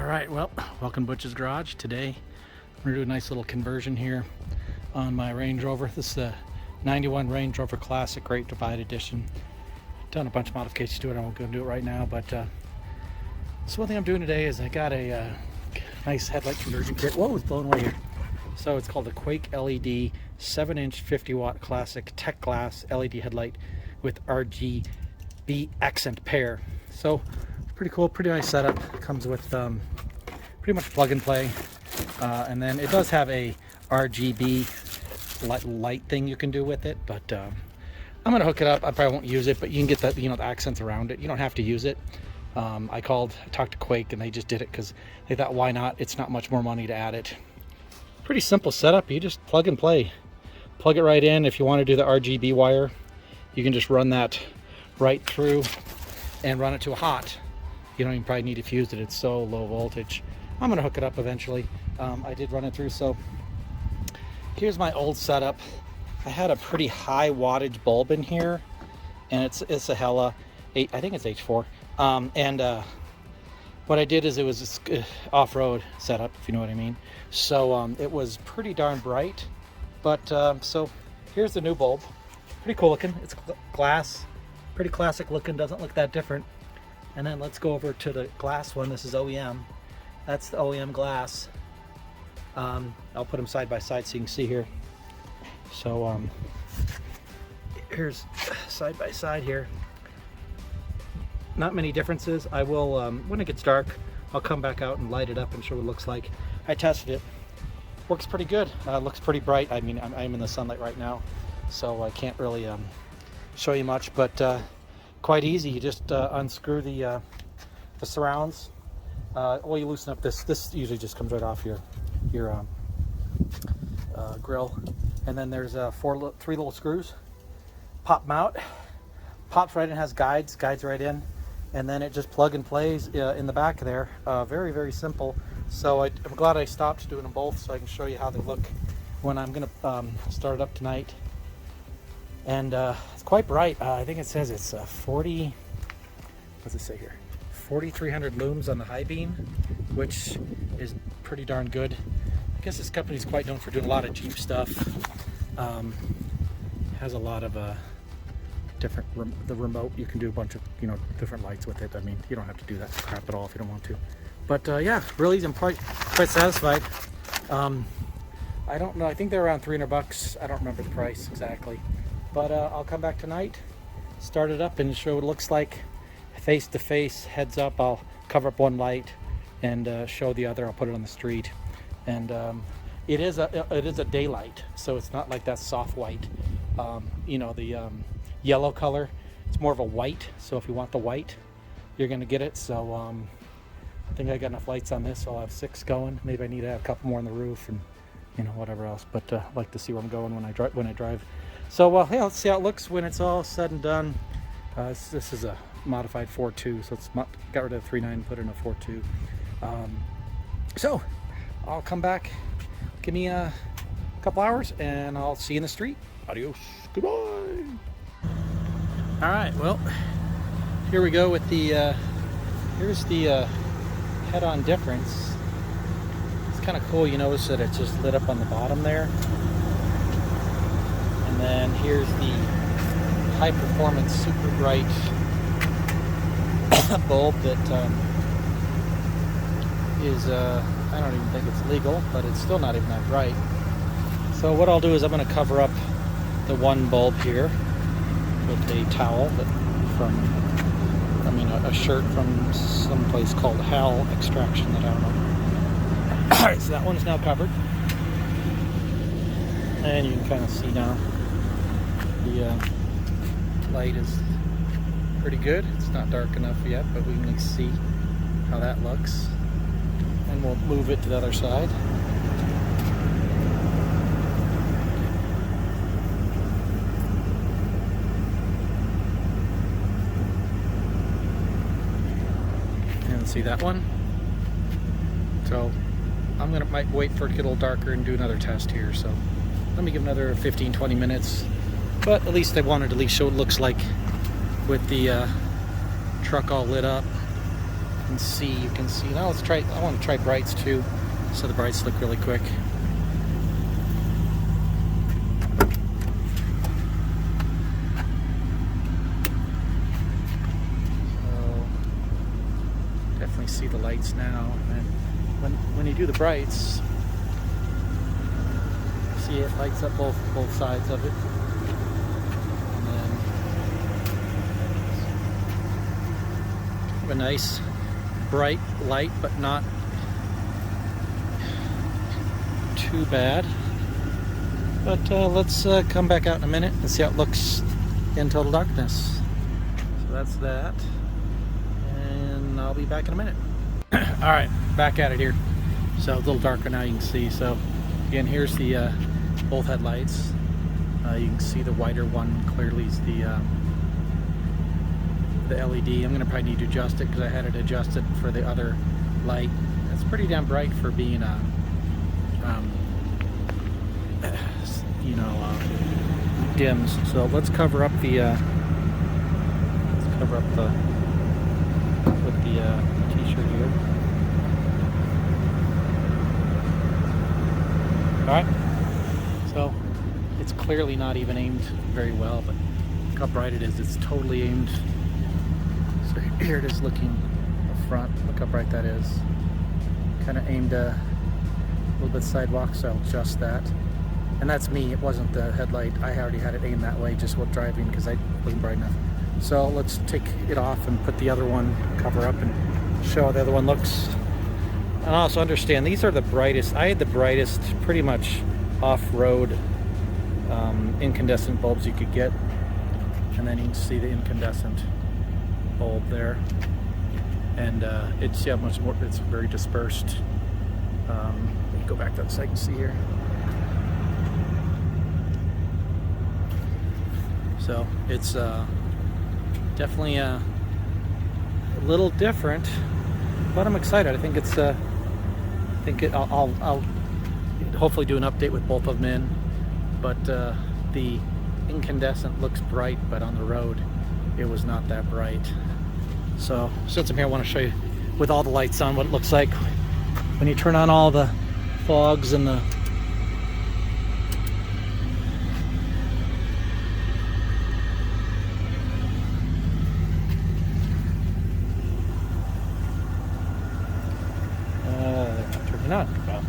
Alright, well, welcome to Butch's Garage. Today we're going to do a nice little conversion here on my Range Rover. This is the 91 Range Rover Classic Great Divide Edition. Done a bunch of modifications to it. I won't go do it right now, but so one thing I'm doing today is I got a nice headlight conversion kit. Whoa, it's blown away here. So it's called the Quake LED 7-inch 50-watt classic tech glass LED headlight with RGB accent pair. So pretty cool, pretty nice setup. It comes with pretty much plug and play, and then it does have a RGB light thing you can do with it, but I'm gonna hook it up. I probably won't use it, but you can get that, the accents around it. You don't have to use it. I talked to Quake and they just did it because they thought, why not? It's not much more money to add it. Pretty simple setup. You just plug and play, plug it right in. If you want to do the RGB wire, you can just run that right through and run it to a hot. You don't even probably need to fuse it. It's so low voltage. I'm gonna hook it up eventually. I did run it through. So here's my old setup. I had a pretty high wattage bulb in here, and it's a Hella 8, I think it's H4. What I did is it was a off-road setup, if you know what I mean. So it was pretty darn bright, but so here's the new bulb. Pretty cool looking. It's glass, pretty classic looking, doesn't look that different. And then let's go over to the glass one. This is OEM. That's the OEM glass. I'll put them side by side so you can see here. So here's side by side here. Not many differences. I will, when it gets dark, I'll come back out and light it up and show what it looks like. I tested it. Works pretty good. Looks pretty bright. I mean, I'm in the sunlight right now, so I can't really show you much, but quite easy. You just unscrew the surrounds. Well, you loosen up this usually just comes right off your grill, and then there's three little screws. Pop them out. Pops right in, has guides right in, and then it just plug and plays in the back there. Very, very simple. So I'm glad I stopped doing them both so I can show you how they look when I'm gonna start it up tonight. And it's quite bright. I think it says it's 40, what's it say here? 4,300 looms on the high beam, which is pretty darn good. I guess this company's quite known for doing a lot of Jeep stuff. Has a lot of different, the remote, you can do a bunch of different lights with it. I mean, you don't have to do that crap at all if you don't want to. But yeah, really, I'm quite satisfied. I don't know, I think they're around 300 bucks. I don't remember the price exactly. But I'll come back tonight, start it up, and show what it looks like face to face, heads up. I'll cover up one light and show the other. I'll put it on the street, and it is a daylight, so it's not like that soft white. The yellow color. It's more of a white. So if you want the white, you're gonna get it. So I think I got enough lights on this. So I'll have 6 going. Maybe I need to have a couple more on the roof and whatever else. But I like to see where I'm going when I drive. So yeah, let's see how it looks when it's all said and done. This is a modified 4.2, so it's got rid of the 3.9, put in a 4.2. So I'll come back. Give me a couple hours, and I'll see you in the street. Adios. Goodbye. All right. Well, here we go with the. Here's the head-on difference. It's kind of cool. You notice that it's just lit up on the bottom there. And then here's the high performance super bright bulb that is I don't even think it's legal, but it's still not even that bright. So what I'll do is I'm going to cover up the one bulb here with a towel a shirt from some place called Hal Extraction that I don't know. Alright, so that one's now covered. And you can kind of see now the light is pretty good. It's not dark enough yet, but we can see how that looks. And we'll move it to the other side. And see that one? So might wait for it to get a little darker and do another test here. So let me give another 15-20 minutes. But at least I wanted to at least show what it looks like with the truck all lit up. can see. Now let's try, I want to try brights too, so the brights look really quick. So definitely see the lights now. And when you do the brights, see it lights up both sides of it. A nice bright light, but not too bad. But let's come back out in a minute and see how it looks in total darkness. So that's that, and I'll be back in a minute. All right, back at it here. So a little darker now, you can see. So again, here's the both headlights. You can see the whiter one clearly is the LED. I'm gonna probably need to adjust it because I had it adjusted for the other light. It's pretty damn bright for being a, dims. So let's cover up the with the t-shirt here. All right. So it's clearly not even aimed very well, but look how bright it is. It's totally aimed. So here it is looking up front. Look how bright that is. Kind of aimed a little bit sidewalk, so I'll adjust that. And that's me. It wasn't the headlight. I already had it aimed that way just while driving because I wasn't bright enough. So let's take it off and put the other one, cover up, and show how the other one looks. And also understand, these are the brightest. I had the brightest pretty much off-road incandescent bulbs you could get. And then you can see the incandescent bulb there, and it's much more. It's very dispersed. Let me go back to that so I can see here. So it's definitely a little different, but I'm excited. I think it's. I'll hopefully do an update with both of them in, but the incandescent looks bright, but on the road it was not that bright. So since I'm here, I want to show you with all the lights on what it looks like when you turn on all the fogs and the turning on. Well,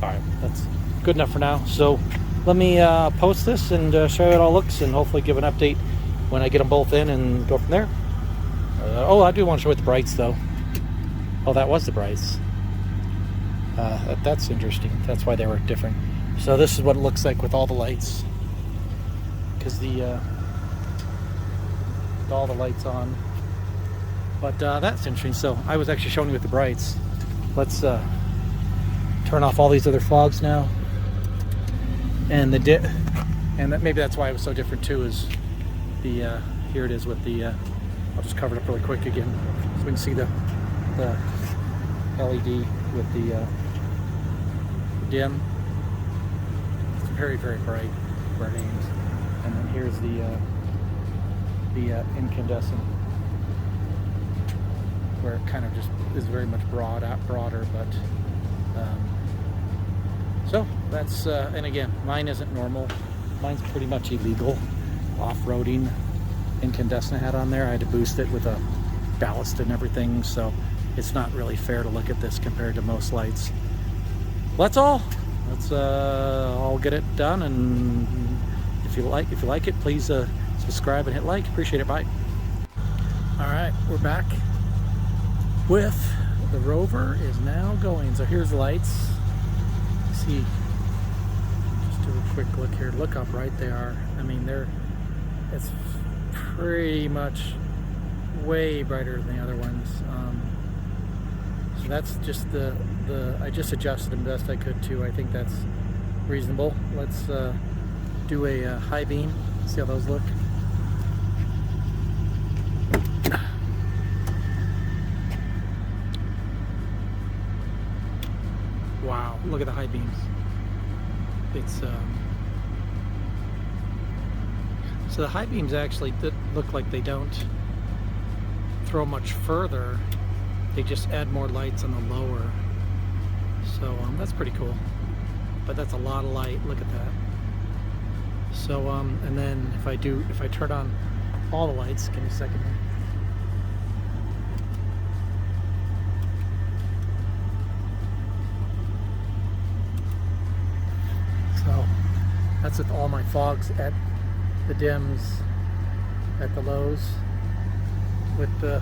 all right, that's good enough for now. So let me post this and show you how it all looks, and hopefully give an update when I get them both in and go from there. Oh, I do want to show you the brights though. Oh, that was the brights. That's interesting. That's why they were different. So this is what it looks like with all the lights, because with all the lights on. But that's interesting. So I was actually showing you with the brights. Let's turn off all these other fogs now. And maybe that's why it was so different too. Is the here it is with the. I'll just cover it up really quick again, so we can see the LED with the dim. It's very, very bright where it aims. And then here's the incandescent, where it kind of just is very much broader, but so that's and again, mine isn't normal. Mine's pretty much illegal off-roading incandescent I had on there. I had to boost it with a ballast and everything, so it's not really fair to look at this compared to most lights. Well, that's all. Let's all get it done, and if you like it, please subscribe and hit like. Appreciate it. Bye. All right, we're back with the Rover is now going. So here's the lights. See, just do a quick look here. Look how bright they are. I mean, it's pretty much way brighter than the other ones. So that's just I just adjusted them best I could too. I think that's reasonable. Let's do a high beam, see how those look. Wow, look at the high beams. It's so the high beams actually look like they don't throw much further they just add more lights on the lower. So that's pretty cool. But that's a lot of light. Look at that. So and then if I turn on all the lights, give me a second here. So that's with all my fogs at the dims, at the lows, with the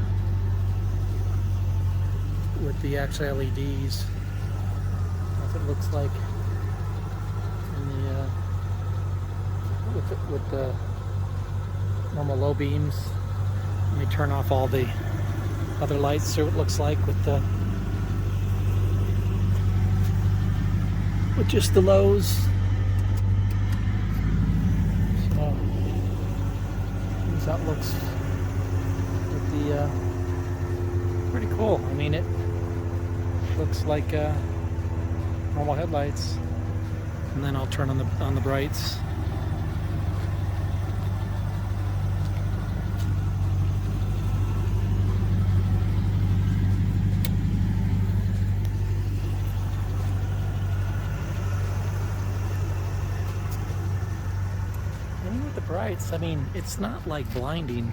actual LEDs. That's what it looks like in the with the normal low beams. Let me turn off all the other lights, see what it looks like with just the lows. So here's how it looks with the pretty cool. I mean, it looks like normal headlights. And then I'll turn on the brights. And with the brights, I mean, it's not like blinding.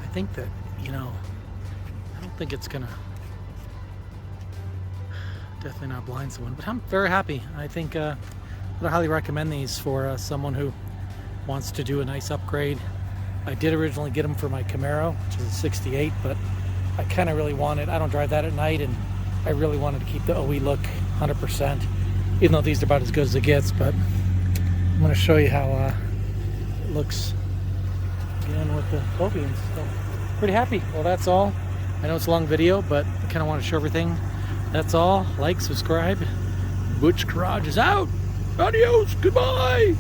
I think that, I don't think it's gonna definitely not blind someone, but I'm very happy. I think I would highly recommend these for someone who wants to do a nice upgrade. I did originally get them for my Camaro, which is a 68, but I kind of really wanted, I don't drive that at night, and I really wanted to keep the OE look 100%, even though these are about as good as it gets. But I'm going to show you how it looks again with the low beams. So pretty happy. Well, that's all. I know it's a long video, but I kind of want to show everything. That's all. Like, subscribe. Butch Garage is out. Adios. Goodbye.